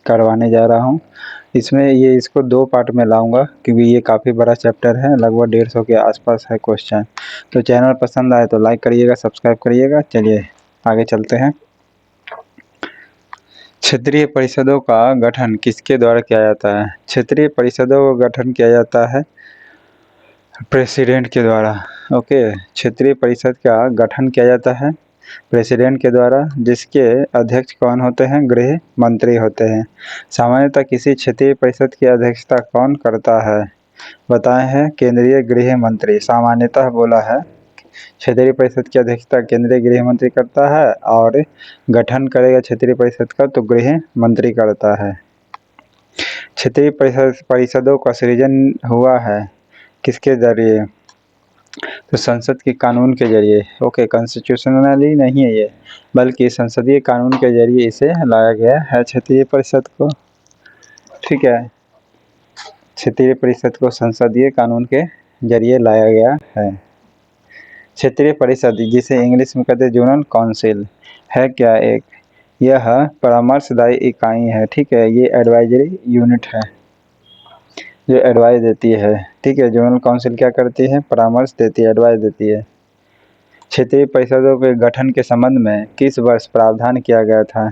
करवाने जा रहा हूँ। इसमें इसको 2 पार्ट में लाऊँगा क्योंकि ये काफ़ी बड़ा चैप्टर है, लगभग 150 के आसपास है क्वेश्चन। तो चैनल पसंद आए तो लाइक करिएगा, सब्सक्राइब करिएगा। चलिए आगे चलते हैं। क्षेत्रीय परिषदों का गठन किसके द्वारा किया जाता है? क्षेत्रीय परिषदों का गठन किया जाता है प्रेसिडेंट के द्वारा। ओके, क्षेत्रीय परिषद का गठन किया जाता है प्रेसिडेंट के द्वारा, जिसके अध्यक्ष कौन होते हैं? गृह मंत्री होते हैं। सामान्यतः किसी क्षेत्रीय परिषद की अध्यक्षता कौन करता है? बताए हैं केंद्रीय गृह मंत्री। सामान्यतः बोला है क्षेत्रीय परिषद की अध्यक्षता केंद्रीय गृह मंत्री करता है और गठन करेगा क्षेत्रीय परिषद का तो गृह मंत्री करता है। क्षेत्रीय परिषदों का सृजन हुआ है किसके जरिए? तो संसद के कानून के जरिए। ओके, कॉन्स्टिट्यूशनली नहीं है ये, बल्कि संसदीय कानून के जरिए इसे लाया गया है क्षेत्रीय परिषद को। ठीक है, क्षेत्रीय परिषद को संसदीय कानून के जरिए लाया गया है। क्षेत्रीय परिषद, जिसे इंग्लिश में कहते हैं जोनल काउंसिल, है क्या? यह परामर्शदायी इकाई है। ठीक है, ये एडवाइजरी यूनिट है जो एडवाइस देती है। ठीक है, जोनल काउंसिल क्या करती है? परामर्श देती है, एडवाइस देती है। क्षेत्रीय परिषदों के गठन के संबंध में किस वर्ष प्रावधान किया गया था?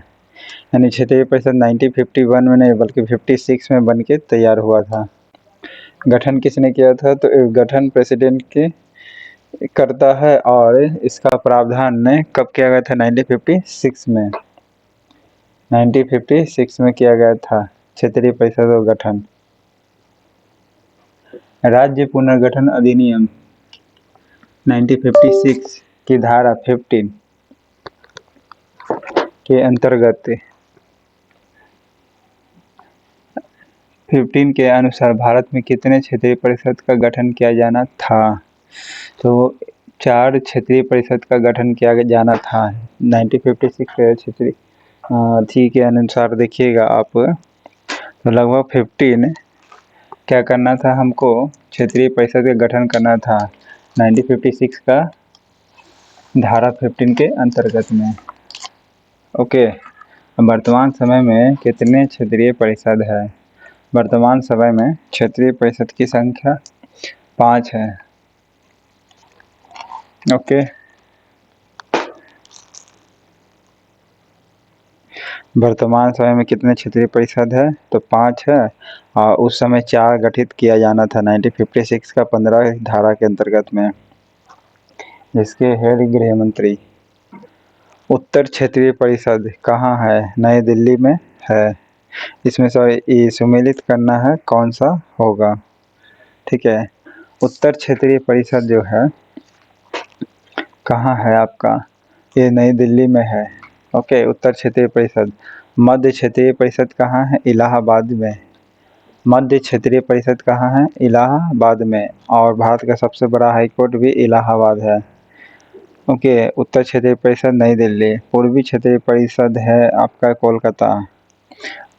यानी क्षेत्रीय परिषद 1951 में नहीं बल्कि 56 में बन के तैयार हुआ था। गठन किसने किया था? तो गठन प्रेसिडेंट के करता है और इसका प्रावधान ने कब किया गया था? 1956 में। 1956 में किया गया था क्षेत्रीय परिषदों का गठन। राज्य पुनर्गठन अधिनियम 1956 की धारा 15 के अंतर्गत 15 के अनुसार भारत में कितने क्षेत्रीय परिषद का गठन किया जाना था? तो 4 क्षेत्रीय परिषद का गठन किया जाना था 1956 के क्षेत्रीय थी के अनुसार। देखिएगा आप, तो लगभग 15 क्या करना था हमको? क्षेत्रीय परिषद का गठन करना था 1956 का धारा 15 के अंतर्गत में। ओके, वर्तमान समय में कितने क्षेत्रीय परिषद है? वर्तमान समय में क्षेत्रीय परिषद की संख्या 5 है। ओके, वर्तमान समय में कितने क्षेत्रीय परिषद है? तो 5 है और उस समय 4 गठित किया जाना था 1956 का 15 धारा के अंतर्गत में, जिसके हेड गृह मंत्री। उत्तर क्षेत्रीय परिषद कहाँ है? नई दिल्ली में है। इसमें सम्मिलित करना है कौन सा होगा? ठीक है, उत्तर क्षेत्रीय परिषद जो है कहाँ है आपका? ये नई दिल्ली में है। ओके, उत्तर क्षेत्रीय परिषद। मध्य क्षेत्रीय परिषद कहाँ है? इलाहाबाद में। मध्य क्षेत्रीय परिषद कहाँ है? इलाहाबाद में। और भारत का सबसे बड़ा हाई कोर्ट भी इलाहाबाद है। ओके, उत्तर क्षेत्रीय परिषद नई दिल्ली। पूर्वी क्षेत्रीय परिषद है आपका कोलकाता।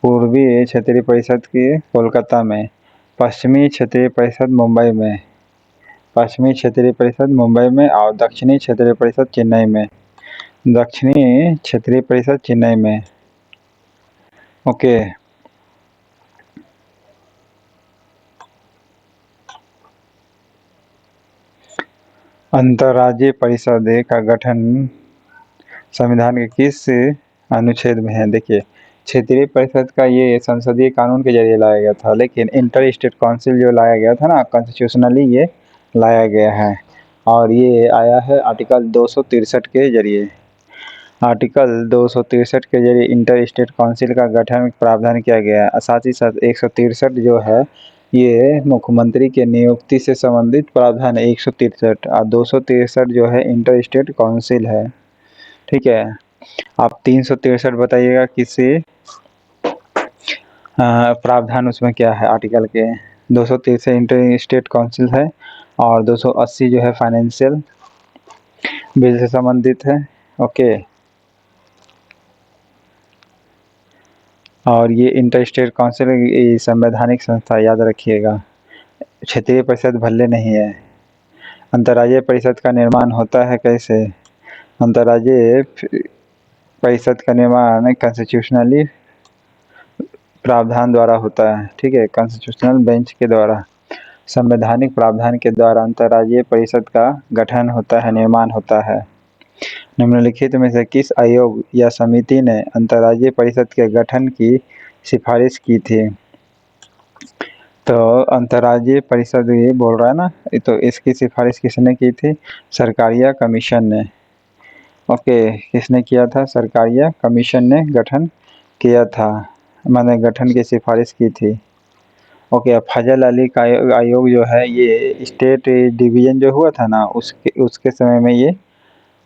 पूर्वी क्षेत्रीय परिषद की कोलकाता में। पश्चिमी क्षेत्रीय परिषद मुंबई में। पश्चिमी क्षेत्रीय परिषद मुंबई में और दक्षिणी क्षेत्रीय परिषद चेन्नई में। दक्षिणी क्षेत्रीय परिषद चेन्नई में। ओके, अंतर्राज्यीय परिषद का गठन संविधान के किस अनुच्छेद में है? देखिए, क्षेत्रीय परिषद का ये संसदीय कानून के जरिए लाया गया था, लेकिन इंटर स्टेट काउंसिल जो लाया गया था ना, कॉन्स्टिट्यूशनली ये लाया गया है और ये आया है आर्टिकल 263 के जरिए। आर्टिकल 263 के जरिए इंटर स्टेट काउंसिल का गठन प्रावधान किया गया है। साथ ही साथ 163 जो है ये मुख्यमंत्री के नियुक्ति से संबंधित प्रावधान है 163, और 263 जो है इंटर स्टेट काउंसिल है। ठीक है, आप 363 बताइएगा किसी प्रावधान उसमें क्या है आर्टिकल के? 263 इंटर स्टेट काउंसिल है और 280 जो है फाइनेंशियल बिल से संबंधित है। ओके, और ये इंटर स्टेट काउंसिल संवैधानिक संस्था, याद रखिएगा। क्षेत्रीय परिषद भले नहीं है। अंतर्राज्यीय परिषद का निर्माण होता है कैसे? अंतर्राज्यीय परिषद का निर्माण कॉन्स्टिट्यूशनली प्रावधान द्वारा होता है, ठीक है, कॉन्स्टिट्यूशनल बेंच के द्वारा, संवैधानिक प्रावधान के द्वारा अंतर्राज्यीय परिषद का गठन होता है, निर्माण होता है। निम्नलिखित में से किस आयोग या समिति ने अंतर्राज्यीय परिषद के गठन की सिफारिश की थी? तो अंतर्राज्यीय परिषद ये बोल रहा है ना, तो इसकी सिफारिश किसने की थी? सरकारिया कमीशन ने। ओके, किसने किया था? सरकारिया कमीशन ने गठन किया था, मैंने गठन की सिफारिश की थी। ओके, फजल अली का आयोग जो है ये स्टेट डिवीजन जो हुआ था ना, उसके समय में ये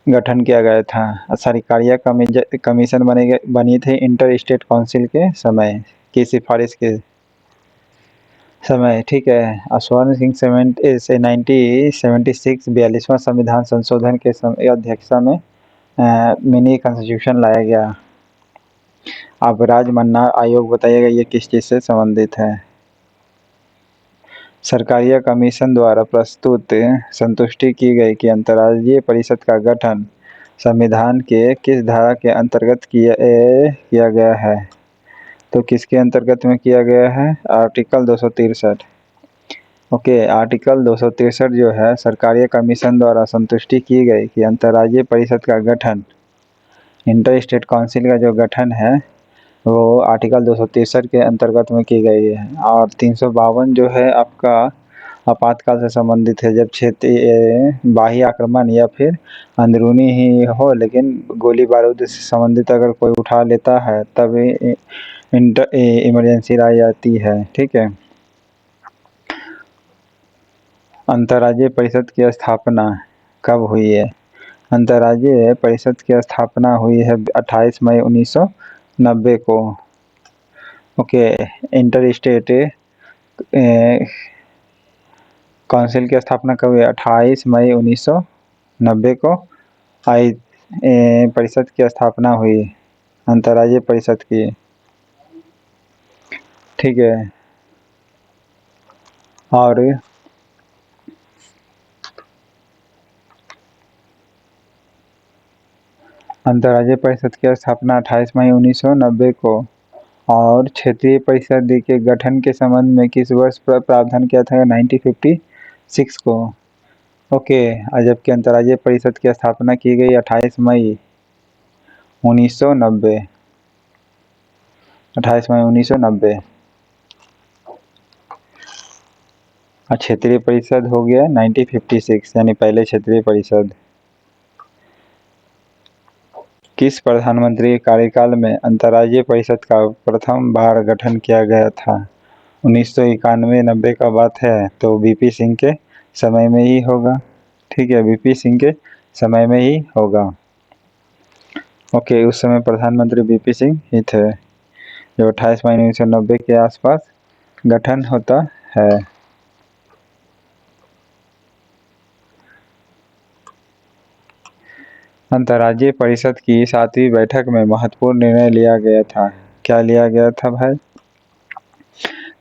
गठन किया गया था। सरकारिया कमीशन बनी थी इंटर स्टेट काउंसिल के समय की सिफारिश के समय, ठीक है। स्वर्ण सिंह 1976 42वां संविधान संशोधन के अध्यक्षता में मिनी कॉन्स्टिट्यूशन लाया गया। अब राजमन्ना आयोग बताइएगा ये किस चीज़ से संबंधित है? सरकारिया कमीशन द्वारा प्रस्तुत संतुष्टि की गई कि अंतर्राज्यीय परिषद का गठन संविधान के किस धारा के अंतर्गत किया गया है? तो किसके अंतर्गत में किया गया है? आर्टिकल 263। ओके, आर्टिकल 263 जो है सरकारिया कमीशन द्वारा संतुष्टि की गई कि अंतर्राज्यीय परिषद का गठन, इंटर स्टेट काउंसिल का जो गठन है वो आर्टिकल 263 के अंतर्गत में की गई है। और 352 जो है आपका आपातकाल से संबंधित है, जब क्षेत्रीय बाह्य आक्रमण या फिर अंदरूनी ही हो लेकिन गोली बारूद से संबंधित अगर कोई उठा लेता है तब इमरजेंसी लाई जाती है, ठीक है। अंतर्राज्यीय परिषद की स्थापना कब हुई है? अंतर्राज्यीय परिषद की स्थापना हुई है 28 मई 1990 को। ओके, इंटर स्टेट काउंसिल की स्थापना कब हुई? 28 मई 1990 को परिषद की स्थापना हुई, अंतर्राज्यीय परिषद की, ठीक है। और अंतर्राज्यीय परिषद की स्थापना 28 मई 1990 को। और क्षेत्रीय परिषद के गठन के संबंध में किस वर्ष पर प्रावधान किया था? 1956 को। ओके, जबकि अंतर्राज्यीय परिषद की स्थापना की गई 28 मई 1990, 28 मई 1990। और क्षेत्रीय परिषद हो गया 1956, यानी पहले क्षेत्रीय परिषद। किस प्रधानमंत्री के कार्यकाल में अंतर्राज्यीय परिषद का प्रथम बार गठन किया गया था? 1991-90 का बात है, तो वीपी सिंह के समय में ही होगा, ठीक है, वीपी सिंह के समय में ही होगा। ओके, उस समय प्रधानमंत्री वीपी सिंह ही थे, जो 28 मई 1990 के आसपास गठन होता है। अंतर्राज्यीय परिषद की 7वीं बैठक में महत्वपूर्ण निर्णय लिया गया था। क्या लिया गया था भाई?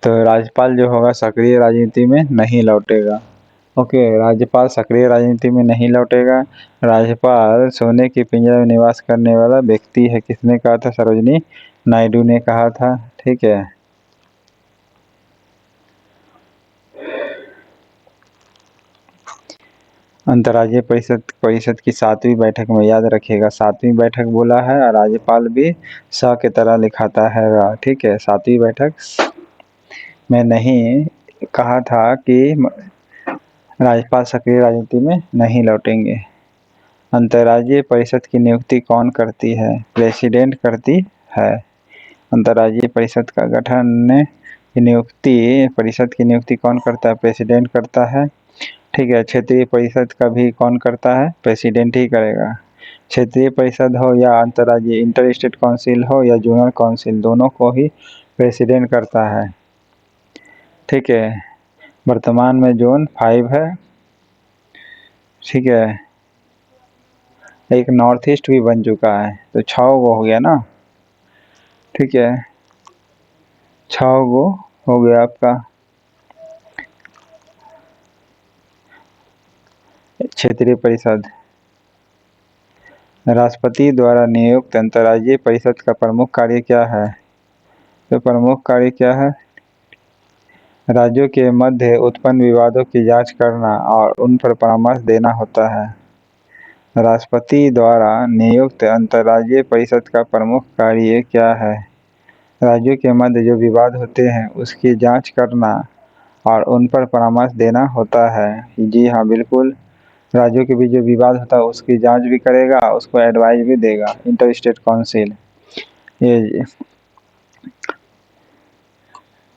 तो राज्यपाल जो होगा सक्रिय राजनीति में नहीं लौटेगा। ओके, राज्यपाल सक्रिय राजनीति में नहीं लौटेगा। राज्यपाल सोने के पिंजरे में निवास करने वाला व्यक्ति है। किसने कहा था? सरोजिनी नायडू ने कहा था, ठीक है। अंतर्राज्यीय परिषद की 7वीं बैठक में, याद रखिएगा 7वीं बैठक बोला है, और राज्यपाल भी स के तरह लिखाता है, ठीक है। 7वीं बैठक में नहीं कहा था कि राज्यपाल सक्रिय राजनीति में नहीं लौटेंगे। अंतर्राज्यीय परिषद की नियुक्ति कौन करती है? प्रेसिडेंट करती है। अंतर्राज्यीय परिषद का गठन की नियुक्ति, परिषद की नियुक्ति कौन करता है? प्रेसिडेंट करता है, ठीक है। क्षेत्रीय परिषद का भी कौन करता है? प्रेसिडेंट ही करेगा। क्षेत्रीय परिषद हो या अंतर्राज्यीय इंटर स्टेट काउंसिल हो या जोनल काउंसिल, दोनों को ही प्रेसिडेंट करता है, ठीक है। वर्तमान में जोन 5 है, ठीक है। एक नॉर्थ ईस्ट भी बन चुका है, तो 6 वो हो गया ना, ठीक है। 6 वो हो गया आपका क्षेत्रीय परिषद। राष्ट्रपति द्वारा नियुक्त अंतर्राज्यीय परिषद का प्रमुख कार्य क्या है? तो प्रमुख कार्य क्या है? राज्यों के मध्य उत्पन्न विवादों की जांच करना और उन पर परामर्श देना होता है। राष्ट्रपति द्वारा नियुक्त अंतर्राज्यीय परिषद का प्रमुख कार्य क्या है? राज्यों के मध्य जो विवाद होते हैं उसकी जांच करना और उन पर परामर्श देना होता है। जी हाँ, बिल्कुल। राज्यों के बीच जो विवाद होता है उसकी जांच भी करेगा, उसको एडवाइस भी देगा। इंटर स्टेट काउंसिल ये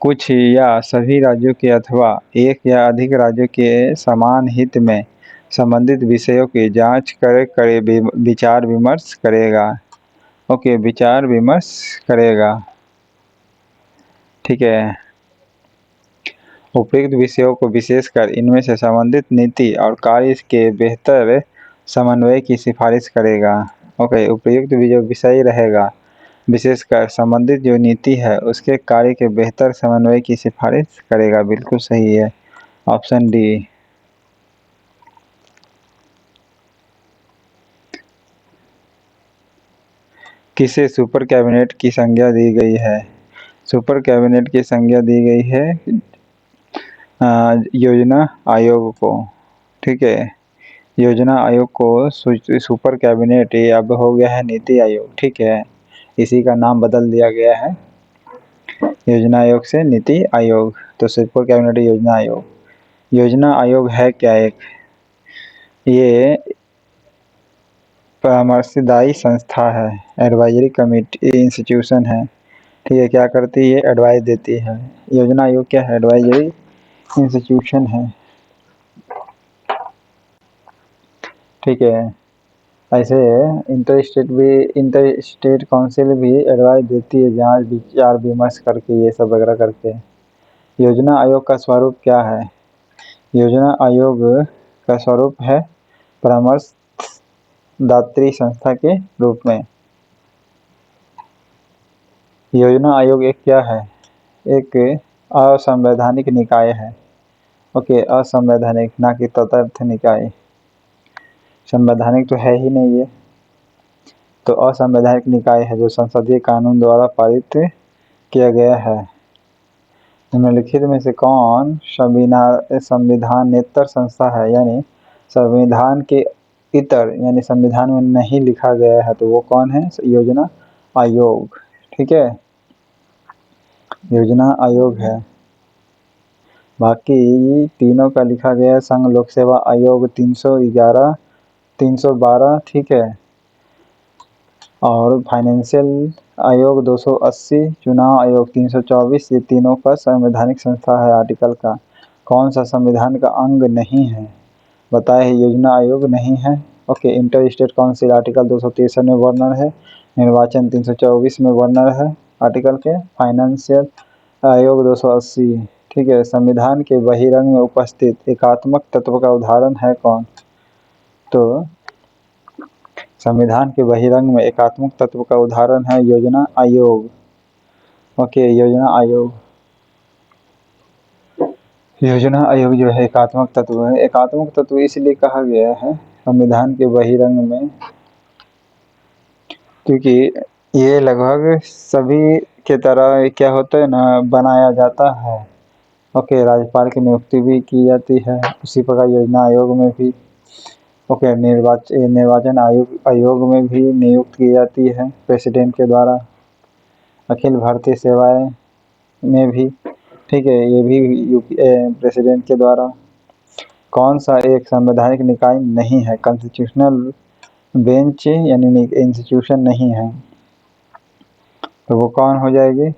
कुछ या सभी राज्यों के अथवा एक या अधिक राज्यों के समान हित में संबंधित विषयों की जांच करे विचार विमर्श करेगा। ओके, विचार विमर्श करेगा। ठीक है। उपयुक्त विषयों को विशेषकर इनमें से संबंधित नीति और कार्य के बेहतर समन्वय की सिफारिश करेगा। ओके, उपयुक्त जो विषय रहेगा विशेषकर संबंधित जो नीति है उसके कार्य के बेहतर समन्वय की सिफारिश करेगा। बिल्कुल सही है, ऑप्शन डी। किसे सुपर कैबिनेट की संज्ञा दी गई है? सुपर कैबिनेट की संज्ञा दी गई है योजना आयोग को। ठीक है, योजना आयोग को सुपर कैबिनेट ये अब हो गया है नीति आयोग। ठीक है, इसी का नाम बदल दिया गया है योजना आयोग से नीति आयोग। तो सुपर कैबिनेट योजना आयोग। योजना आयोग है क्या? ये परामर्शदायी संस्था है, एडवाइजरी कमेटी इंस्टीट्यूशन है। ठीक है, क्या करती है? एडवाइस देती है। योजना आयोग क्या है? एडवाइजरी इंस्टीट्यूशन है। ठीक है, ऐसे इंटर स्टेट काउंसिल भी एडवाइस देती है, जहाँ विचार विमर्श करके ये सब वगैरह करके। योजना आयोग का स्वरूप क्या है? योजना आयोग का स्वरूप है परामर्शदात्री संस्था के रूप में। योजना आयोग एक क्या है? एक असंवैधानिक निकाय है। ओके, असंवैधानिक, ना कि तटस्थ निकाय। संवैधानिक तो है ही नहीं ये, तो असंवैधानिक निकाय है जो संसदीय कानून द्वारा पारित किया गया है। निम्नलिखित में से कौन संविधानेतर संस्था है? यानी संविधान के इतर, यानी संविधान में नहीं लिखा गया है, तो वो कौन है? योजना आयोग। ठीक है, योजना आयोग है। बाकी तीनों का लिखा गया है संघ लोक सेवा आयोग 311 312। ठीक है, और फाइनेंशियल आयोग 280, चुनाव आयोग 324। ये तीनों का संवैधानिक संस्था है। आर्टिकल का कौन सा संविधान का अंग नहीं है? बताए, योजना आयोग नहीं है। Okay, inter state council article 263 में वर्णन है। निर्वाचन 324 में वर्णन है आर्टिकल के। फाइनेंशियल आयोग 280। ठीक है, संविधान के बहिरंग में उपस्थित एकात्मक तत्व का उदाहरण है कौन? तो संविधान के बहिरंग में एकात्मक तत्व का उदाहरण है योजना आयोग। ओके, योजना आयोग। योजना आयोग जो है एकात्मक तत्व है। एकात्मक तत्व इसलिए कहा गया है संविधान के बहिरंग में, क्योंकि ये लगभग सभी के तरह क्या होता है ना, बनाया जाता है। ओके, राज्यपाल की नियुक्ति भी की जाती है, उसी प्रकार योजना आयोग में भी। ओके, निर्वाचन आयोग में भी नियुक्त की जाती है प्रेसिडेंट के द्वारा। अखिल भारतीय सेवाएं में भी। ठीक है, ये भी प्रेसिडेंट के द्वारा। कौन सा एक संवैधानिक निकाय नहीं है? कॉन्स्टिट्यूशनल बेंच यानी इंस्टीट्यूशन नहीं है, तो वो कौन हो जाएगी?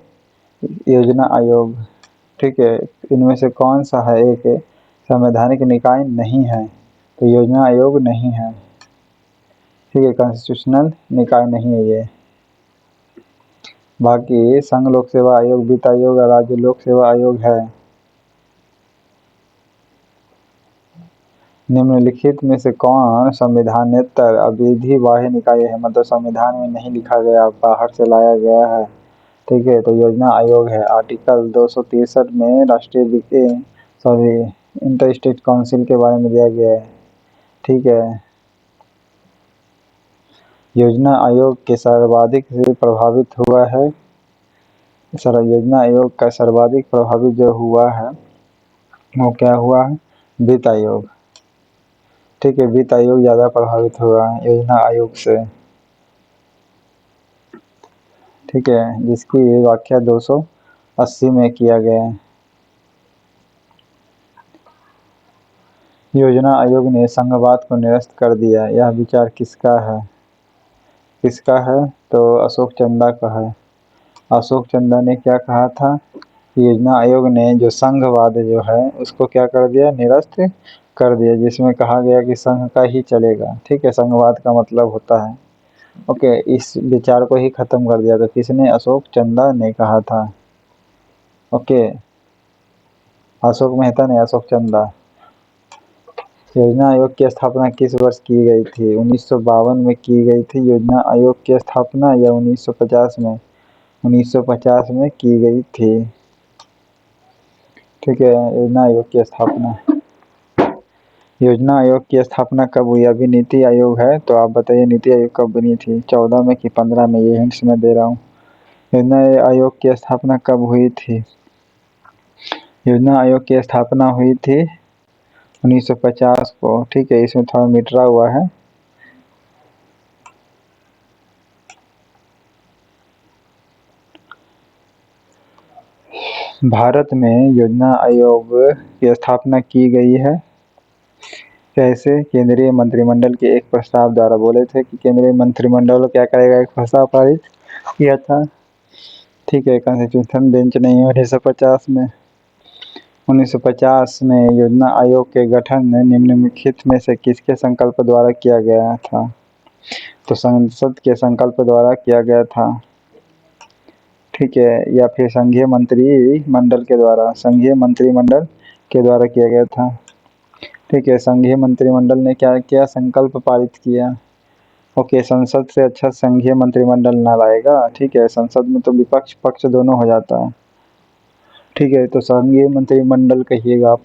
योजना आयोग। ठीक है, इनमें से कौन सा है एक संवैधानिक निकाय नहीं है? तो योजना आयोग नहीं है। ठीक है, कॉन्स्टिट्यूशनल निकाय नहीं है ये। बाकी संघ लोक सेवा आयोग, वित्त आयोग और राज्य लोक सेवा आयोग है। निम्नलिखित में से कौन संविधानेतर अविधि बाह्य निकाय है? मतलब संविधान में नहीं लिखा गया, बाहर से लाया गया है। ठीक है, तो योजना आयोग है। आर्टिकल 263 में इंटर स्टेट काउंसिल के बारे में दिया गया है। ठीक है, योजना आयोग के सर्वाधिक से प्रभावित हुआ है सर योजना आयोग का सर्वाधिक प्रभावित जो हुआ है वो क्या हुआ है? वित्त आयोग। ठीक है, वित्त आयोग ज़्यादा प्रभावित हुआ है योजना आयोग से। ठीक है, जिसकी व्याख्या 280 में किया गया है। योजना आयोग ने संघवाद को निरस्त कर दिया। यह विचार किसका है? किसका है? तो अशोक चंदा का है। अशोक चंदा ने क्या कहा था? योजना आयोग ने जो संघवाद जो है उसको क्या कर दिया? निरस्त कर दिया, जिसमें कहा गया कि संघ का ही चलेगा। ठीक है, संघवाद का मतलब होता है ओके, इस विचार को ही खत्म कर दिया। तो किसने? अशोक चंदा ने कहा था। ओके, अशोक मेहता ने, अशोक चंदा। योजना आयोग की स्थापना किस वर्ष की गई थी? 1952 में की गई थी योजना आयोग की स्थापना, या 1950 में? 1950 में की गई थी। ठीक है, योजना आयोग की स्थापना। योजना आयोग की स्थापना कब हुई? अभी नीति आयोग है, तो आप बताइए नीति आयोग कब बनी थी? 14 में कि 15 में? ये हिंट्स मैं दे रहा हूँ। योजना आयोग की स्थापना कब हुई थी? योजना आयोग की स्थापना हुई थी 1950 को। ठीक है, इसमें थोड़ा मिटरा हुआ है। भारत में योजना आयोग की स्थापना की गई है कैसे? केंद्रीय मंत्रिमंडल के एक प्रस्ताव द्वारा। बोले थे कि केंद्रीय मंत्रिमंडल क्या करेगा? एक प्रस्ताव पारित किया था। ठीक है, कॉन्स्टिट्यूशन बेंच नहीं, 1950 में। 1950 में योजना आयोग के गठन निम्नलिखित में से किसके संकल्प द्वारा किया गया था? तो संसद के संकल्प द्वारा किया गया था। ठीक है, या फिर संघीय मंत्रिमंडल के द्वारा? संघीय मंत्रिमंडल के द्वारा किया गया था। ठीक है, संघीय मंत्रिमंडल ने क्या किया? संकल्प पारित किया। ओके, संसद से अच्छा संघीय मंत्रिमंडल ना लाएगा। ठीक है, संसद में तो विपक्ष पक्ष दोनों हो जाता है। ठीक है, तो संघीय मंत्रिमंडल कहिएगा आप।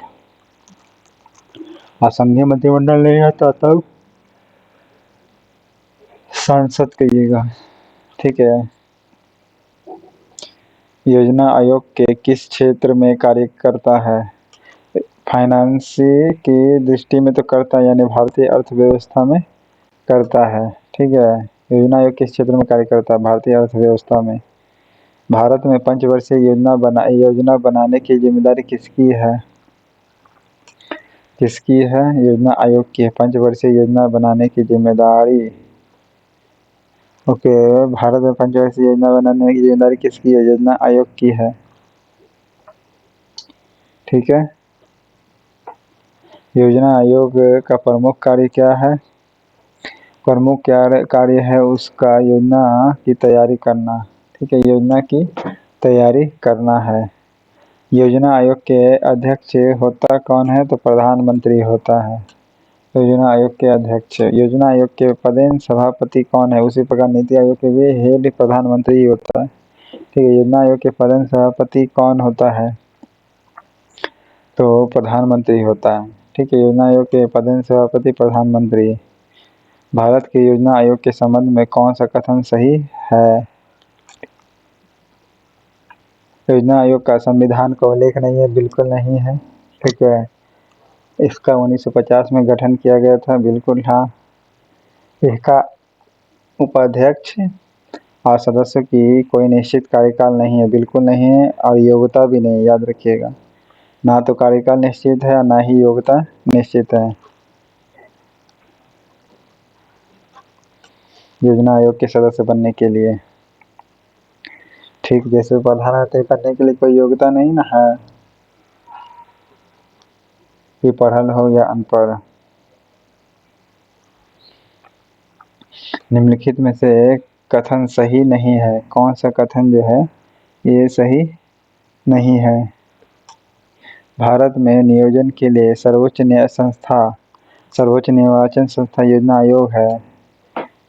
संघीय मंत्रिमंडल नहीं आता तब सांसद कहिएगा। ठीक है, योजना आयोग के किस क्षेत्र में कार्य करता है? फाइनेंस की दृष्टि में तो करता है, यानी भारतीय अर्थव्यवस्था में करता है। ठीक है, योजना आयोग किस क्षेत्र में कार्य करता है? भारतीय अर्थव्यवस्था में। भारत में पंचवर्षीय योजना बनाने की जिम्मेदारी किसकी है? किसकी है? योजना आयोग की है पंचवर्षीय योजना बनाने की जिम्मेदारी। ओके, भारत में पंचवर्षीय योजना बनाने की जिम्मेदारी किसकी है? योजना आयोग की है। ठीक है, योजना आयोग का प्रमुख कार्य क्या है? प्रमुख कार्य है उसका योजना की तैयारी करना। ठीक है, योजना की तैयारी करना है। योजना आयोग के अध्यक्ष होता कौन है? तो प्रधानमंत्री होता है योजना आयोग के अध्यक्ष। योजना आयोग के पदेन सभापति कौन है? उसी प्रकार नीति आयोग के भी हेड प्रधानमंत्री ही होता है। ठीक है, योजना आयोग के पदेन सभापति कौन होता है? तो प्रधानमंत्री होता है। ठीक है, योजना आयोग के पदेन सभापति प्रधानमंत्री। भारत के योजना आयोग के संबंध में कौन सा कथन सही है? योजना आयोग का संविधान का उल्लेख नहीं है, बिल्कुल नहीं है। ठीक है, इसका 1950 में गठन किया गया था, बिल्कुल हाँ। इसका उपाध्यक्ष और सदस्यों की कोई निश्चित कार्यकाल नहीं है, बिल्कुल नहीं है, और योग्यता भी नहीं, याद रखिएगा। ना तो कार्यकाल निश्चित है और ना ही योग्यता निश्चित है योजना आयोग के सदस्य बनने के लिए। ठीक, जैसे प्रधानमंत्री बनने के लिए कोई योग्यता नहीं ना है कि पढ़ल हो या अनपढ़। निम्नलिखित में से कथन सही नहीं है। कौन सा कथन जो है ये सही नहीं है? भारत में नियोजन के लिए सर्वोच्च निर्वाचन संस्था योजना आयोग है।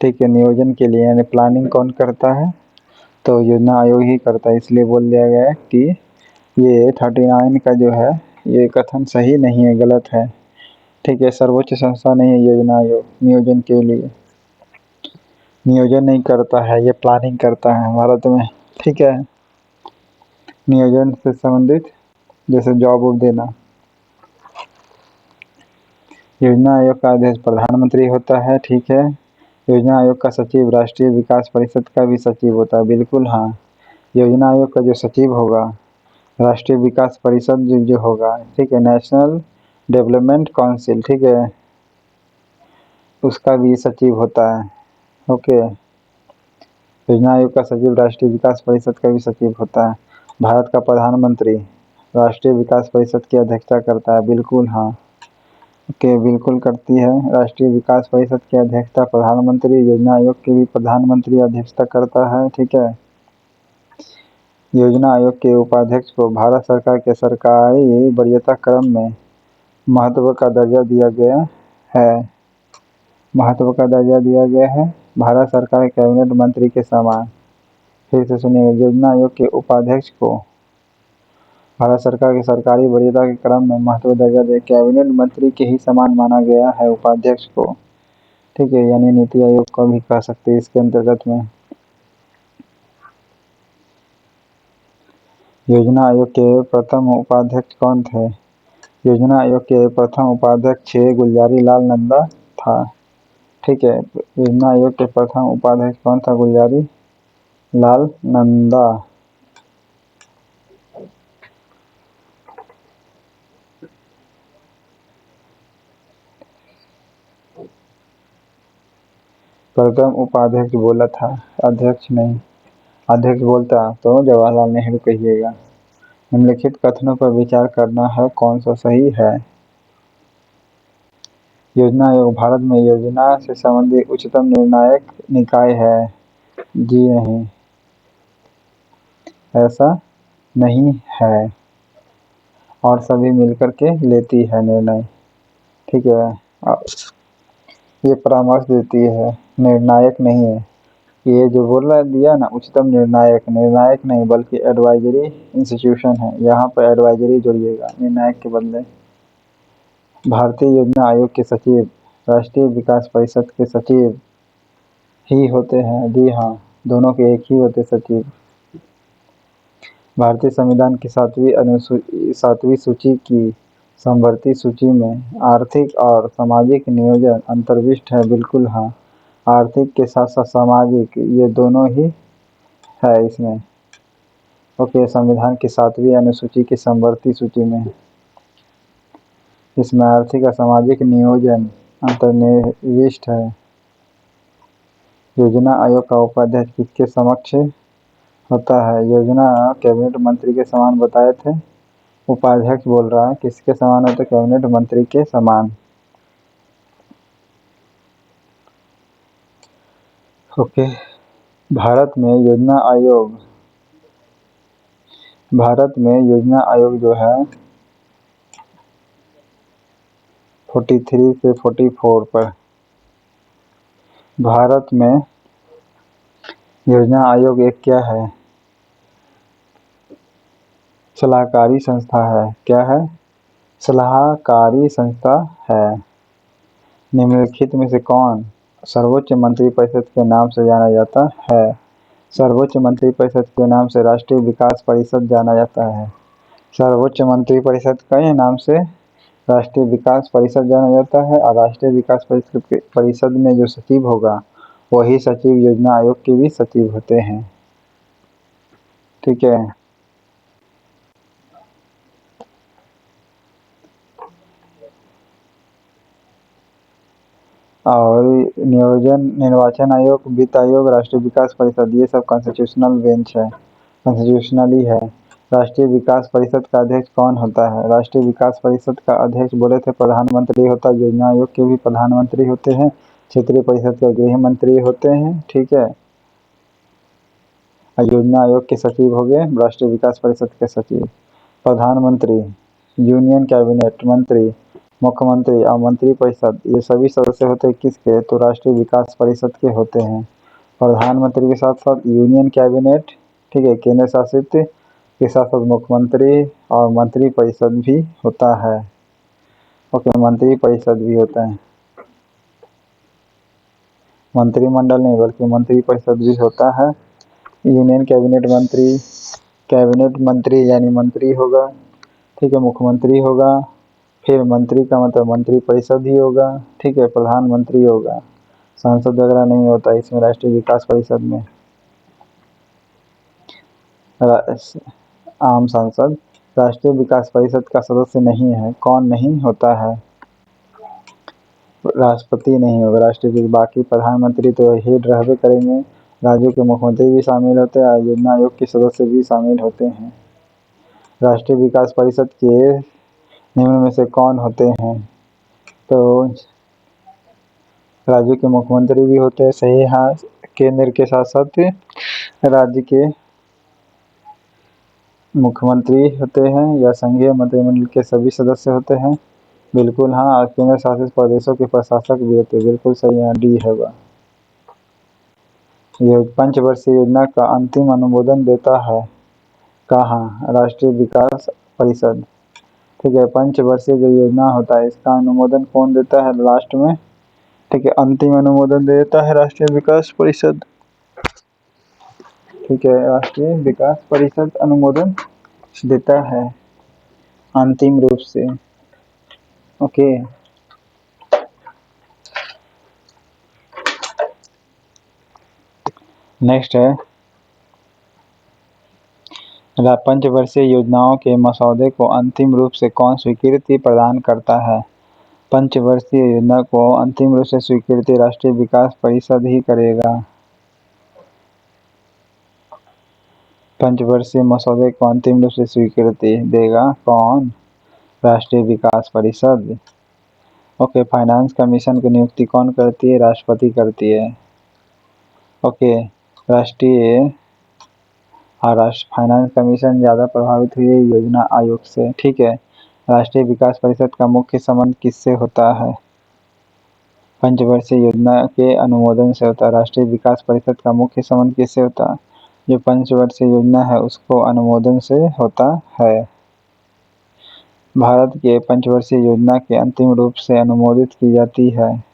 ठीक है, नियोजन के लिए यानी प्लानिंग कौन करता है? तो योजना आयोग ही करता है। इसलिए बोल दिया गया है कि ये 39 का जो है ये कथन सही नहीं है, गलत है। ठीक है, सर्वोच्च संस्था नहीं है योजना आयोग नियोजन के लिए। नियोजन नहीं करता है, ये प्लानिंग करता है भारत में। ठीक है, नियोजन से संबंधित, जैसे जॉब वॉब देना। योजना आयोग का अध्यक्ष प्रधानमंत्री होता है, ठीक है। योजना आयोग का सचिव राष्ट्रीय विकास परिषद का भी सचिव होता है, बिल्कुल हाँ। योजना आयोग का जो सचिव होगा राष्ट्रीय विकास परिषद जो होगा, ठीक है, नेशनल डेवलपमेंट काउंसिल, ठीक है, उसका भी सचिव होता है। ओके। योजना आयोग का सचिव राष्ट्रीय विकास परिषद का भी सचिव होता है। भारत का प्रधानमंत्री राष्ट्रीय विकास परिषद की अध्यक्षता करता है, बिल्कुल हाँ। ओके, बिल्कुल करती है। राष्ट्रीय विकास परिषद की अध्यक्षता प्रधानमंत्री, योजना आयोग की भी प्रधानमंत्री अध्यक्षता करता है, ठीक है। योजना आयोग के उपाध्यक्ष को भारत सरकार के सरकारी वरीयता क्रम में महत्व का दर्जा दिया गया है। महत्व का दर्जा दिया गया है, भारत सरकार के कैबिनेट मंत्री के समान। फिर से सुनिए, योजना आयोग के उपाध्यक्ष को भारत सरकार के सरकारी वरीयता के क्रम में महत्व दर्जा दे, कैबिनेट मंत्री के ही समान माना गया है उपाध्यक्ष को, ठीक है, यानी नीति आयोग को भी कह सकते हैं इसके अंतर्गत में। योजना आयोग के प्रथम उपाध्यक्ष कौन थे? योजना आयोग के प्रथम उपाध्यक्ष गुलजारी लाल नंदा था, ठीक है। योजना आयोग के प्रथम उपाध्यक्ष कौन था? गुलजारी लाल नंदा। प्रथम उपाध्यक्ष बोला था, अध्यक्ष नहीं। अध्यक्ष बोलता तो जवाहरलाल नेहरू कहिएगा। निम्नलिखित कथनों पर विचार करना है, कौन सा सही है। योजना आयोग भारत में योजना से संबंधित उच्चतम निर्णायक निकाय है। जी नहीं, ऐसा नहीं है, और सभी मिलकर के लेती है निर्णय, ठीक है। ये परामर्श देती है, निर्णायक नहीं है। ये जो बोल रहा दिया ना उच्चतम निर्णायक, निर्णायक नहीं बल्कि एडवाइजरी इंस्टीट्यूशन है, यहाँ पर एडवाइजरी जोड़िएगा निर्णायक के बदले। भारतीय योजना आयोग के सचिव राष्ट्रीय विकास परिषद के सचिव ही होते हैं। जी हाँ, दोनों के एक ही होते सचिव। भारतीय संविधान की 7वीं सूची की समवर्ती सूची में आर्थिक और सामाजिक नियोजन अंतर्विष्ट है, बिल्कुल हाँ। आर्थिक के साथ साथ सामाजिक, ये दोनों ही है इसमें। ओके, संविधान की 7वीं अनुसूची की समवर्ती सूची में इसमें आर्थिक और सामाजिक नियोजन अंतर्निविष्ट है। योजना आयोग का उपाध्यक्ष किसके समक्ष होता है? योजना कैबिनेट मंत्री के समान बताए थे। उपाध्यक्ष बोल रहा है किसके समान होता है? कैबिनेट मंत्री के समान। ओके, भारत में योजना आयोग जो है 43 से 44 पर। भारत में योजना आयोग एक क्या है? सलाहकारी संस्था है। क्या है? सलाहकारी संस्था है। निम्नलिखित में से कौन सर्वोच्च मंत्रिपरिषद के नाम से जाना जाता है? सर्वोच्च मंत्रिपरिषद के नाम से राष्ट्रीय विकास परिषद जाना जाता है। सर्वोच्च मंत्रिपरिषद के नाम से राष्ट्रीय विकास परिषद जाना जाता है, और राष्ट्रीय विकास परिषद में जो सचिव होगा वही सचिव योजना आयोग के भी सचिव होते हैं, ठीक है। और निर्वाचन आयोग, वित्त आयोग, राष्ट्रीय विकास परिषद, ये सब कॉन्स्टिट्यूशनल बेंच है, कॉन्स्टिट्यूशनल ही है। राष्ट्रीय विकास परिषद का अध्यक्ष कौन होता है? राष्ट्रीय विकास परिषद का अध्यक्ष बोले थे प्रधानमंत्री होता है। योजना आयोग के भी प्रधानमंत्री होते हैं, क्षेत्रीय परिषद के गृह मंत्री होते हैं, ठीक है। योजना आयोग के सचिव हो गए राष्ट्रीय विकास परिषद के सचिव। प्रधानमंत्री, यूनियन कैबिनेट मंत्री, मुख्यमंत्री और मंत्री परिषद, ये सभी सदस्य होते हैं किसके? तो राष्ट्रीय विकास परिषद के होते हैं। प्रधानमंत्री के साथ साथ यूनियन कैबिनेट, ठीक है, केंद्र शासित के साथ साथ मुख्यमंत्री और मंत्री परिषद भी होता है। ओके, मंत्री परिषद भी होता है, मंत्रिमंडल नहीं बल्कि मंत्री परिषद भी होता है। यूनियन कैबिनेट मंत्री कैबिनेट मंत्री यानी मंत्री होगा, ठीक है, मुख्यमंत्री होगा, फिर मंत्री का मतलब मंत्री परिषद ही होगा, ठीक है, प्रधानमंत्री होगा, सांसद वगैरह नहीं होता इसमें राष्ट्रीय विकास परिषद में। आम सांसद राष्ट्रीय विकास परिषद का सदस्य नहीं है। कौन नहीं होता है? राष्ट्रपति नहीं होगा राष्ट्रीय, बाकी प्रधानमंत्री तो हेड रहबे करेंगे, राज्यों के मुख्यमंत्री भी शामिल होते हैं, योजना आयोग के सदस्य भी शामिल होते हैं। राष्ट्रीय विकास परिषद के निम्न में से कौन होते हैं? तो राज्य के मुख्यमंत्री भी होते हैं, सही है। केंद्र के साथ साथ राज्य के मुख्यमंत्री होते हैं या संघीय मंत्रिमंडल के सभी सदस्य होते हैं, बिल्कुल हाँ। और केंद्र शासित प्रदेशों के प्रशासक भी होते हैं, बिल्कुल सही है, डी होगा। ये पंचवर्षीय योजना का अंतिम अनुमोदन देता है कहाँ? राष्ट्रीय विकास परिषद, ठीक है। पंचवर्षीय जो योजना होता है इसका अनुमोदन कौन देता है? लास्ट में, ठीक है, अंतिम अनुमोदन देता है राष्ट्रीय विकास परिषद, ठीक है। राष्ट्रीय विकास परिषद अनुमोदन देता है अंतिम रूप से, ओके। नेक्स्ट है, पंचवर्षीय योजनाओं के मसौदे को अंतिम रूप से कौन स्वीकृति प्रदान करता है? पंचवर्षीय योजना को अंतिम रूप से स्वीकृति राष्ट्रीय विकास परिषद ही करेगा। पंचवर्षीय मसौदे को अंतिम रूप से स्वीकृति देगा कौन? राष्ट्रीय विकास परिषद, ओके। फाइनेंस कमीशन की नियुक्ति कौन करती है? राष्ट्रपति करती है, ओके। राष्ट्रीय फाइनेंस कमीशन ज़्यादा प्रभावित हुई है योजना आयोग से, ठीक है। राष्ट्रीय विकास परिषद का मुख्य संबंध किससे होता है? पंचवर्षीय योजना के अनुमोदन से होता है। राष्ट्रीय विकास परिषद का मुख्य संबंध किससे होता है? जो पंचवर्षीय योजना है उसको अनुमोदन से होता है। भारत के पंचवर्षीय योजना के अंतिम रूप से अनुमोदित की जाती है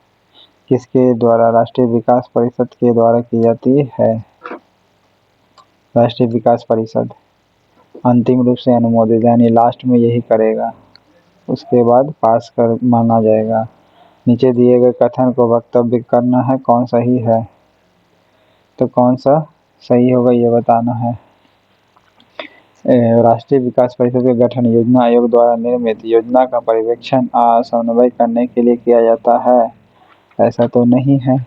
किसके द्वारा? राष्ट्रीय विकास परिषद के द्वारा की जाती है। राष्ट्रीय विकास परिषद अंतिम रूप से अनुमोदित, यानी लास्ट में यही करेगा, उसके बाद पास कर माना जाएगा। नीचे दिए गए कथन को वक्तव्य करना है, कौन सही है? तो कौन सा सही होगा ये बताना है। राष्ट्रीय विकास परिषद का गठन योजना आयोग द्वारा निर्मित योजना का पर्यवेक्षण और समन्वय करने के लिए किया जाता है। ऐसा तो नहीं है,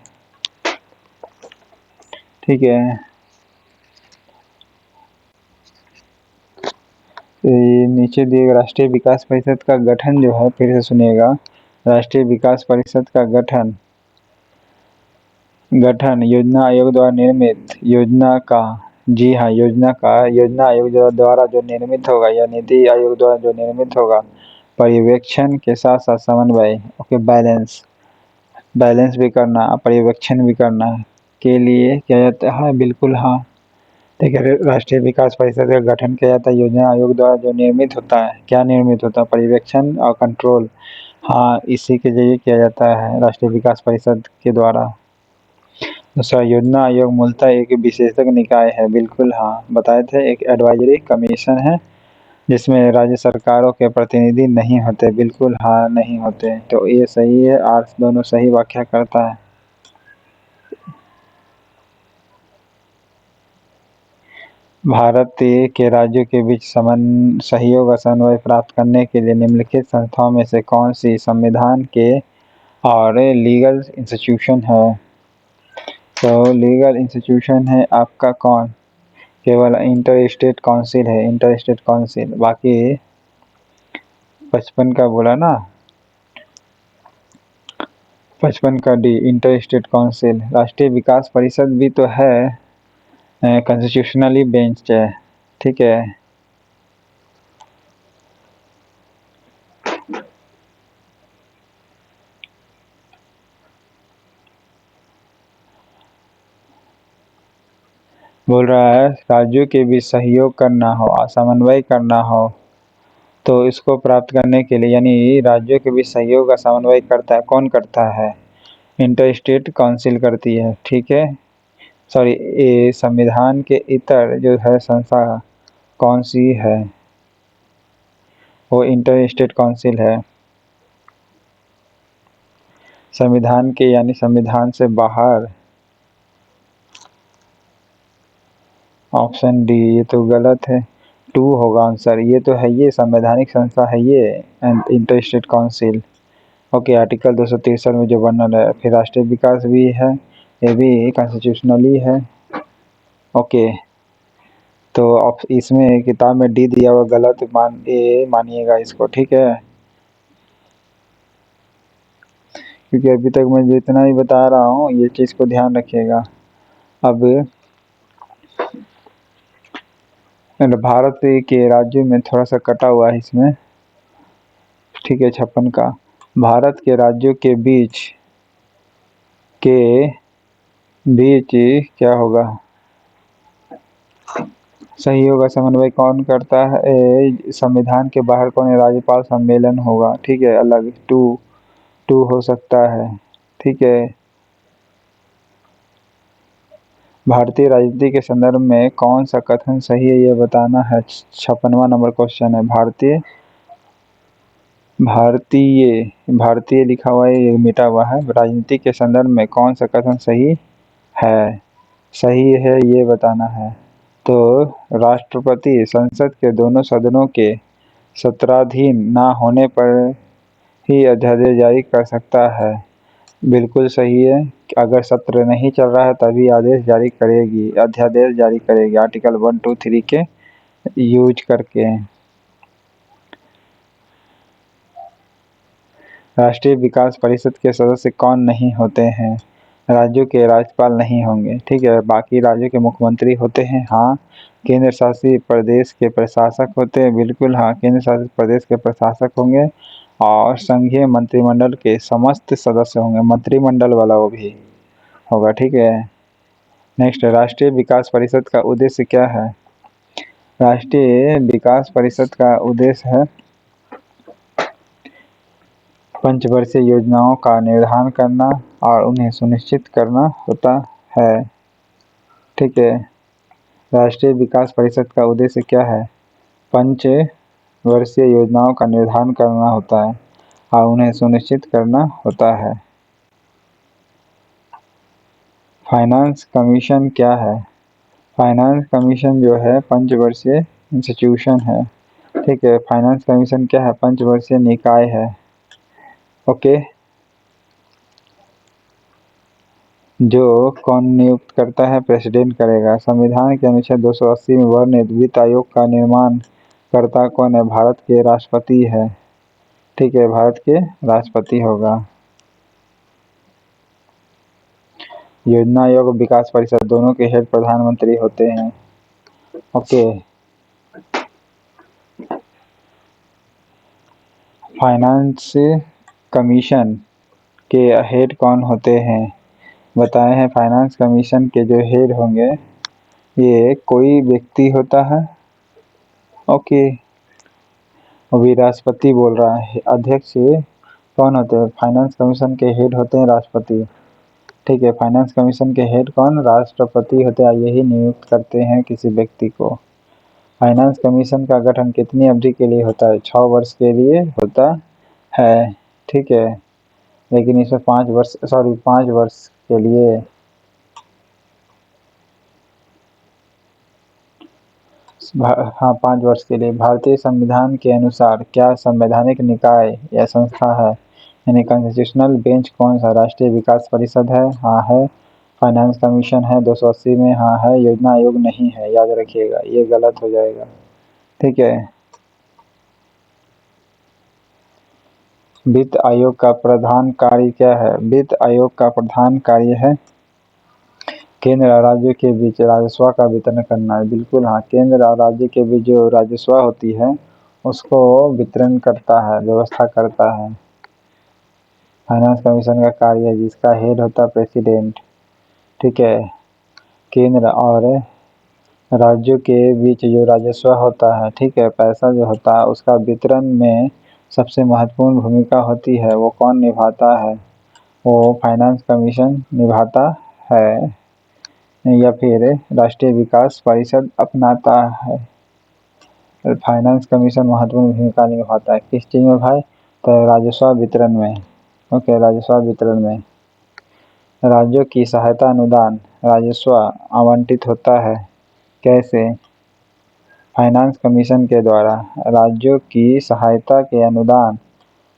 ठीक है। नीचे दिए राष्ट्रीय विकास परिषद का गठन जो है, फिर से सुनिएगा। राष्ट्रीय विकास परिषद का गठन योजना आयोग द्वारा निर्मित योजना का, जी हाँ, योजना आयोग द्वारा जो निर्मित होगा या नीति आयोग द्वारा जो निर्मित होगा, पर्यवेक्षण के साथ साथ समन्वय, ओके, बैलेंस भी करना, पर्यवेक्षण भी करना के लिए किया जाता है, बिल्कुल हाँ, ठीक है। राष्ट्रीय विकास परिषद का गठन किया जाता है योजना आयोग द्वारा जो निर्मित होता है। क्या निर्मित होता है? पर्यवेक्षण और कंट्रोल, हाँ, इसी के जरिए किया जाता है राष्ट्रीय विकास परिषद के द्वारा। दूसरा, योजना आयोग मूलतः एक विशेषज्ञ निकाय है, बिल्कुल हाँ, बताए थे, एक एडवाइजरी कमीशन है जिसमें राज्य सरकारों के प्रतिनिधि नहीं होते, बिल्कुल हाँ, नहीं होते। तो ये सही है, आर्ट्स दोनों सही व्याख्या करता है। भारत के राज्यों के बीच सहयोग और समन्वय प्राप्त करने के लिए निम्नलिखित संस्थाओं में से कौन सी संविधान के और लीगल इंस्टीट्यूशन है? तो लीगल इंस्टीट्यूशन है आपका कौन? केवल इंटर स्टेट काउंसिल है, इंटर स्टेट काउंसिल। बाकी 55 का बोला ना, 55 का डी, इंटर स्टेट काउंसिल। राष्ट्रीय विकास परिषद भी तो है, कॉन्स्टिट्यूशनली बेंच्ड है, ठीक है। बोल रहा है राज्यों के बीच सहयोग करना हो, समन्वय करना हो, तो इसको प्राप्त करने के लिए, यानी राज्यों के बीच सहयोग का समन्वय करता है, कौन करता है? इंटर स्टेट काउंसिल करती है, ठीक है। सॉरी, ये संविधान के इतर जो है संस्था कौन सी है? वो इंटर स्टेट काउंसिल है। संविधान के यानी संविधान से बाहर। ऑप्शन डी, ये तो गलत है। 2 होगा आंसर। ये तो है, ये संवैधानिक संस्था है ये, inter state council. Okay, article 263 में जो वर्णन है। फिर राष्ट्रीय विकास भी है, ये भी कॉन्स्टिट्यूशनली है। ओके, तो अब इसमें किताब में डी दिया हुआ गलत मानिएगा इसको, ठीक है। क्योंकि अभी तक मैं जितना ही बता रहा हूँ ये चीज़ को ध्यान रखिएगा। अब भारत के राज्यों में थोड़ा सा कटा हुआ है इसमें, ठीक है, 56 का। भारत के राज्यों के बीच क्या होगा? सही होगा। समन्वय कौन करता है? संविधान के बाहर कौन है? राज्यपाल सम्मेलन होगा, ठीक है, अलग। टू हो सकता है, ठीक है। भारतीय राजनीति के संदर्भ में कौन सा कथन सही है, ये बताना है। 56वां नंबर क्वेश्चन है। भारतीय लिखा हुआ है, ये मिटा हुआ है। राजनीति के संदर्भ में कौन सा कथन सही है? सही है, ये बताना है। तो राष्ट्रपति संसद के दोनों सदनों के सत्राधीन ना होने पर ही अध्यादेश जारी कर सकता है। बिल्कुल सही है। अगर सत्र नहीं चल रहा है तभी अध्यादेश जारी करेगी, आर्टिकल 1, 2, 3 के यूज करके। राष्ट्रीय विकास परिषद के सदस्य कौन नहीं होते हैं? राज्यों के राज्यपाल नहीं होंगे, ठीक है। बाकी राज्यों के मुख्यमंत्री होते हैं, हाँ। केंद्र शासित प्रदेश के प्रशासक होते हैं, बिल्कुल हाँ, केंद्र शासित प्रदेश के प्रशासक होंगे। और संघीय मंत्रिमंडल के समस्त सदस्य होंगे, मंत्रिमंडल वाला वो भी होगा, ठीक है। नेक्स्ट, राष्ट्रीय विकास परिषद का उद्देश्य क्या है? राष्ट्रीय विकास परिषद का उद्देश्य है पंचवर्षीय योजनाओं का निर्धारण करना और उन्हें सुनिश्चित करना होता है, ठीक है। राष्ट्रीय विकास परिषद का उद्देश्य क्या है? पंचवर्षीय योजनाओं का निर्धारण करना होता है और उन्हें सुनिश्चित करना होता है। फाइनेंस कमीशन क्या है? फाइनेंस कमीशन जो है पंचवर्षीय इंस्टीट्यूशन है, ठीक है। फाइनेंस कमीशन क्या है? पंचवर्षीय निकाय है, ओके। जो कौन नियुक्त करता है? प्रेसिडेंट करेगा। संविधान के अनुच्छेद 280 में वर्णित वित्त आयोग का निर्माण करता कौन है? भारत के राष्ट्रपति है, ठीक है, भारत के राष्ट्रपति होगा। योजना आयोग, विकास परिषद, दोनों के हेड प्रधानमंत्री होते हैं, ओके। फाइनेंस कमीशन के हेड कौन होते हैं? बताए हैं। फाइनेंस कमीशन के जो हेड होंगे ये कोई व्यक्ति होता है, ओके। अभी राष्ट्रपति बोल रहा है। अध्यक्ष कौन होते हैं? फाइनेंस कमीशन के हेड होते हैं राष्ट्रपति, ठीक है। फाइनेंस कमीशन के हेड कौन? राष्ट्रपति होते हैं, यही नियुक्त करते हैं किसी व्यक्ति को। फाइनेंस कमीशन का गठन कितनी अवधि के लिए होता है? 6 वर्ष के लिए होता है, ठीक है। लेकिन इसमें 5 वर्ष के लिए। हाँ, 5 वर्ष के लिए। भारतीय संविधान के अनुसार क्या संवैधानिक निकाय या संस्था है, यानी कॉन्स्टिट्यूशनल बेंच कौन सा? राष्ट्रीय विकास परिषद है, हाँ है। फाइनेंस कमीशन है 280 में, हाँ है। योजना आयोग नहीं है, याद रखिएगा, ये गलत हो जाएगा, ठीक है। वित्त आयोग का प्रधान कार्य क्या है? वित्त आयोग का प्रधान कार्य है केंद्र और राज्य के बीच राजस्व का वितरण करना है, बिल्कुल हाँ। केंद्र और राज्य के बीच जो राजस्व होती है उसको वितरण करता है, व्यवस्था करता है। फाइनेंस कमीशन का कार्य है जिसका हेड होता है प्रेसिडेंट, ठीक है। केंद्र और राज्यों के बीच जो राजस्व होता है, ठीक है, पैसा जो होता है उसका वितरण में सबसे महत्वपूर्ण भूमिका होती है, वो कौन निभाता है? वो फाइनेंस कमीशन निभाता है या फिर राष्ट्रीय विकास परिषद अपनाता है? फाइनेंस कमीशन महत्वपूर्ण भूमिका निभाता है किस चीज़ में भाई? तो राजस्व वितरण में। ओके, राजस्व वितरण में राज्यों की सहायता अनुदान राजस्व आवंटित होता है कैसे? फाइनेंस कमीशन के द्वारा। राज्यों की सहायता के अनुदान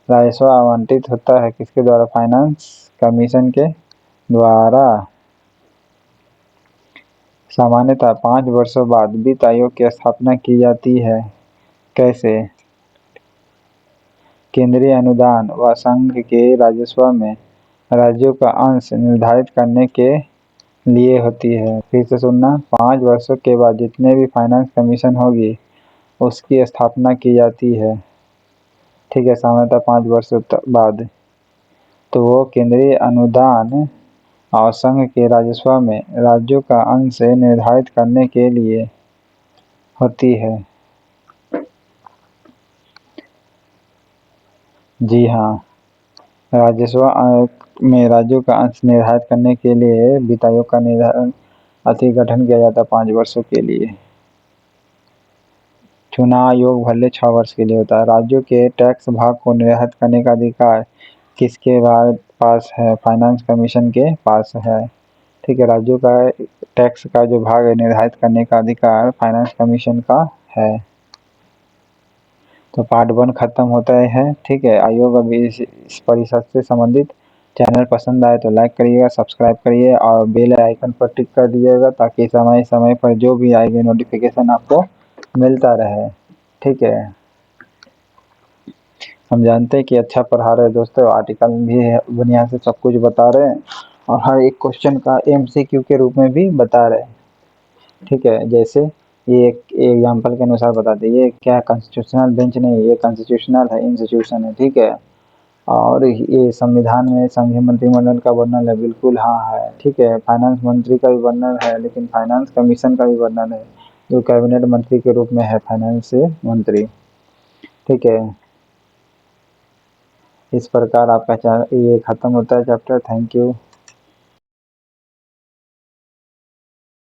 राजस्व आवंटित होता है किसके द्वारा? फाइनेंस कमीशन के द्वारा। सामान्यतः 5 वर्षों बाद वित्त आयोग की स्थापना की जाती है कैसे? केंद्रीय अनुदान व संघ के राजस्व में राज्यों का अंश निर्धारित करने के लिए होती है। फिर से सुनना, 5 वर्षों के बाद जितने भी फाइनेंस कमीशन होगी उसकी स्थापना की जाती है, ठीक है, सामान्यतः 5 वर्षों बाद। तो वो केंद्रीय अनुदान और संघ के राजस्व में राज्यों का अंश निर्धारित करने के लिए होती है। जी हाँ, राजस्व में राज्यों का अंश निर्धारित करने के लिए वित्त आयोग का निर्धारण गठन किया जाता है 5 वर्षों के लिए। चुनाव आयोग भले 6 वर्ष के लिए होता है। राज्यों के टैक्स भाग को निर्धारित करने का अधिकार किसके पास है? फाइनेंस कमीशन के पास है, ठीक है। राज्यों का टैक्स का जो भाग है निर्धारित करने का अधिकार फाइनेंस कमीशन का है। तो पार्ट 1 खत्म होता है, ठीक है। आयोग अभी इस परिषद से संबंधित। चैनल पसंद आए तो लाइक करिएगा, सब्सक्राइब करिए और बेल आइकन पर टिक कर दीजिएगा ताकि समय समय पर जो भी आएगी नोटिफिकेशन आपको मिलता रहे, ठीक है। हम जानते हैं कि अच्छा पढ़ा रहे दोस्तों, आर्टिकल भी है, दुनिया से सब कुछ बता रहे हैं और हर एक क्वेश्चन का MCQ के रूप में भी बता रहे हैं, ठीक है। जैसे ये एक एग्जाम्पल के अनुसार बताते, ये क्या कॉन्स्टिट्यूशनल बेंच नहीं, ये कॉन्स्टिट्यूशनल है, इंस्टीट्यूशन है, ठीक है। और ये संविधान में संघीय मंत्रिमंडल का वर्णन है, बिल्कुल हाँ है, ठीक है। फाइनेंस मंत्री का भी वर्णन है, लेकिन फाइनेंस कमीशन का भी वर्णन है जो कैबिनेट मंत्री के रूप में है, फाइनेंस मंत्री, ठीक है। इस प्रकार आपका ये खत्म होता है चैप्टर। Thank you.